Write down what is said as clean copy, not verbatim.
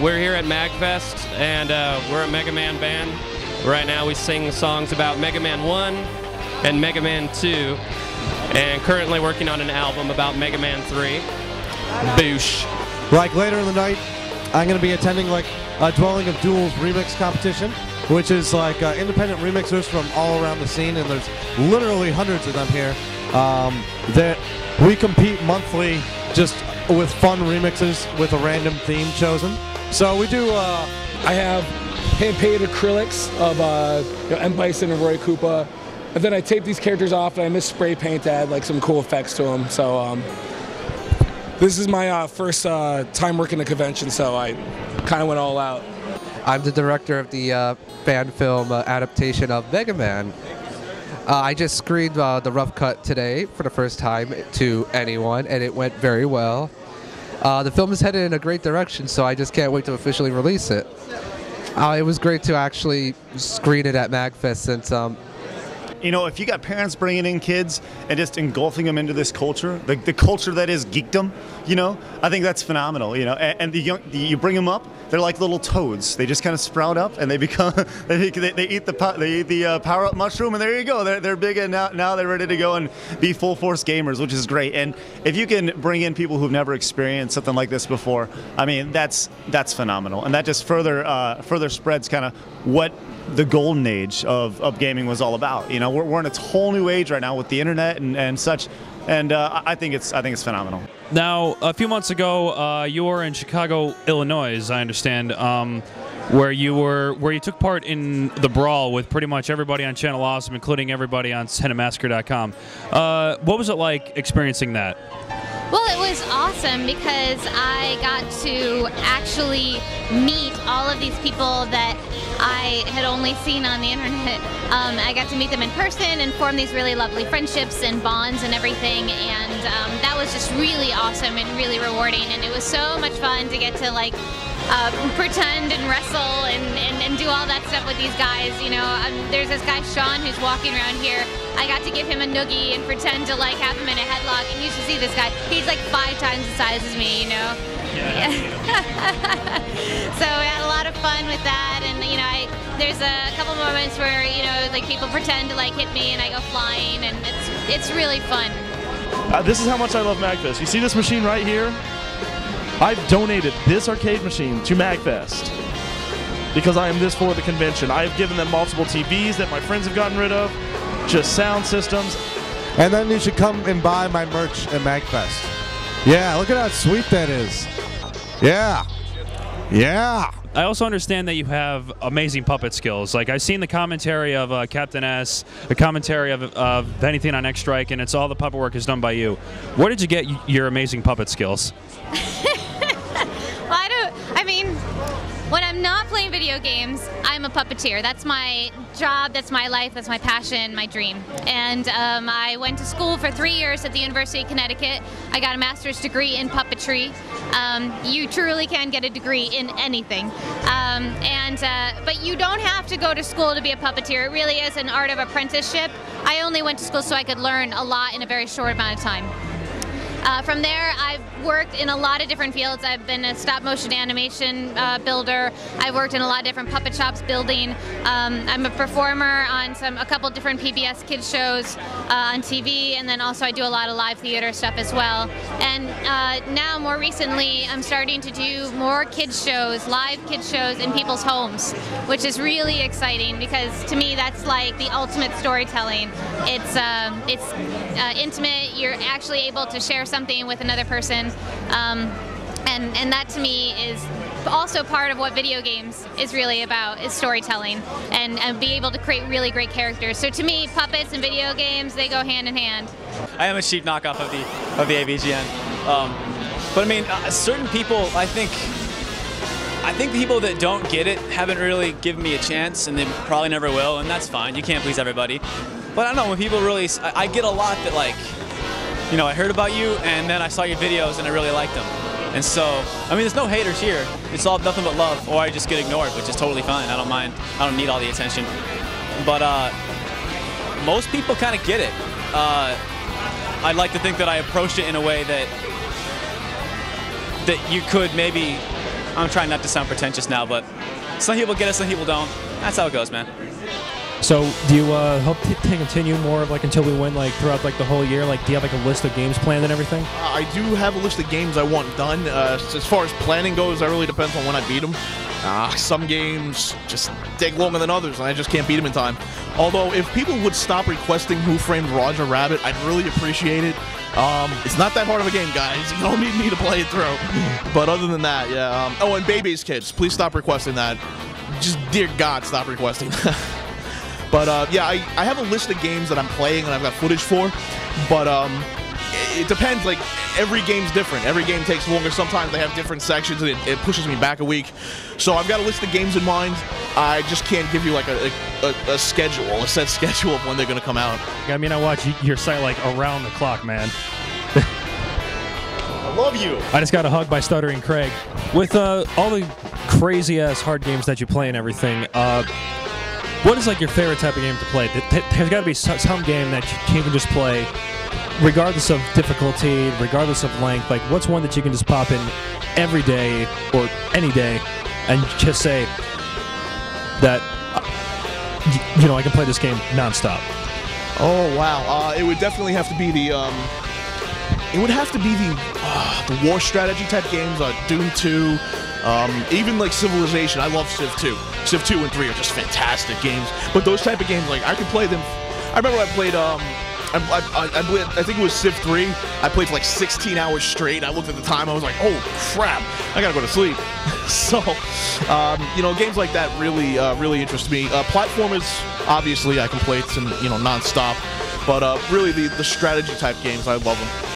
we're here at MAGFest, and we're a Mega Man band. Right now we sing songs about Mega Man 1 and Mega Man 2, and currently working on an album about Mega Man 3. Boosh. Like later in the night, I'm going to be attending like a Dwelling of Duels remix competition, which is like independent remixers from all around the scene, and there's literally hundreds of them here. That we compete monthly just with fun remixes with a random theme chosen. So we do. I have hand-painted acrylics of M. Bison and Roy Koopa, and then I tape these characters off and I miss spray paint to add like some cool effects to them. So this is my first time working a convention, so I kind of went all out. I'm the director of the fan film adaptation of Mega Man. I just screened the rough cut today for the first time to anyone, and it went very well. The film is headed in a great direction, so I just can't wait to officially release it. It was great to actually screen it at MAGFest since you know, if you got parents bringing in kids and just engulfing them into this culture, the culture that is geekdom, you know, I think that's phenomenal, you know. And you bring them up, they're like little toads. They just kind of sprout up and they become, they eat the power-up mushroom, and there you go. They're big, and now they're ready to go and be full-force gamers, which is great. And if you can bring in people who've never experienced something like this before, I mean, that's phenomenal. And that just further spreads kind of what the golden age of gaming was all about. You know, we're in a whole new age right now with the internet and such, and I think it's phenomenal. Now, a few months ago, you were in Chicago, Illinois, I understand, where you took part in the brawl with pretty much everybody on Channel Awesome, including everybody on Cinemassacre.com. What was it like experiencing that? Well, it was awesome because I got to actually meet all of these people that I had only seen on the internet. I got to meet them in person and form these really lovely friendships and bonds and everything, and that was just really awesome and really rewarding, and it was so much fun to get to like pretend and wrestle and do all that stuff with these guys. You know, there's this guy Sean who's walking around here. I got to give him a noogie and pretend to like have him in a headlock, and you should see this guy. He's like 5 times the size as me, you know. Yeah. So we had a lot of fun with that, and you know, there's a couple moments where, you know, like people pretend to like hit me and I go flying, and it's really fun. This is how much I love MAGFest. You see this machine right here? I've donated this arcade machine to MAGFest because I am this for the convention. I have given them multiple TVs that my friends have gotten rid of, just sound systems. And then you should come and buy my merch at MAGFest. Yeah, look at how sweet that is. Yeah. Yeah. I also understand that you have amazing puppet skills. Like, I've seen the commentary of Captain S, the commentary of anything on X-Strike, and it's all the puppet work is done by you. Where did you get your amazing puppet skills? Well, I mean, when I'm not playing video games, I'm a puppeteer. That's my job, that's my life, that's my passion, my dream. And I went to school for 3 years at the University of Connecticut. I got a master's degree in puppetry. You truly can get a degree in anything. But you don't have to go to school to be a puppeteer. It really is an art of apprenticeship. I only went to school so I could learn a lot in a very short amount of time. From there, I've worked in a lot of different fields. I've been a stop-motion animation builder. I've worked in a lot of different puppet shops building. I'm a performer on a couple different PBS kids shows on TV, and then also I do a lot of live theater stuff as well. And now, more recently, I'm starting to do more kids shows, live kids shows in people's homes, which is really exciting because to me that's like the ultimate storytelling. It's intimate. You're actually able to share something with another person, and that to me is also part of what video games is really about, is storytelling and be able to create really great characters. So to me, puppets and video games, they go hand in hand. I am a cheap knockoff of the AVGN, but I mean, certain people, I think the people that don't get it haven't really given me a chance, and they probably never will, and that's fine. You can't please everybody. But I don't know, when people really, I get a lot that like, you know, I heard about you, and then I saw your videos, and I really liked them. And so, I mean, there's no haters here. It's all nothing but love, or I just get ignored, which is totally fine. I don't mind. I don't need all the attention. But most people kind of get it. I'd like to think that I approached it in a way that you could maybe I'm trying not to sound pretentious now, but some people get it, some people don't. That's how it goes, man. So, do you hope to continue more of like until we win like throughout like the whole year? Like, do you have like a list of games planned and everything? I do have a list of games I want done. As far as planning goes, that really depends on when I beat them. Some games just take longer than others, and I just can't beat them in time. Although, if people would stop requesting Who Framed Roger Rabbit, I'd really appreciate it. It's not that hard of a game, guys. You don't need me to play it through. But other than that, yeah. Oh, and Baby's Kids, please stop requesting that. Just, dear God, stop requesting that. But yeah, I have a list of games that I'm playing and I've got footage for, but it depends. Like, every game's different. Every game takes longer. Sometimes they have different sections and it pushes me back a week. So I've got a list of games in mind. I just can't give you like a schedule, a set schedule of when they're going to come out. I mean, I watch your site like around the clock, man. I love you. I just got a hug by Stuttering Craig. With all the crazy-ass hard games that you play and everything, what is like your favorite type of game to play? There's got to be some game that you can just play, regardless of difficulty, regardless of length. Like, what's one that you can just pop in every day or any day, and just say that you know I can play this game nonstop? Oh wow! It would definitely have to be the war strategy type games, Doom 2. Even like Civilization, I love Civ 2. Civ 2 and 3 are just fantastic games. But those type of games, like, I could play them. I remember I played, I think it was Civ 3. I played for like 16 hours straight. I looked at the time, I was like, oh crap, I gotta go to sleep. So, you know, games like that really, really interest me. Platformers, obviously, I can play some, you know, non-stop. But really, the strategy type games, I love them.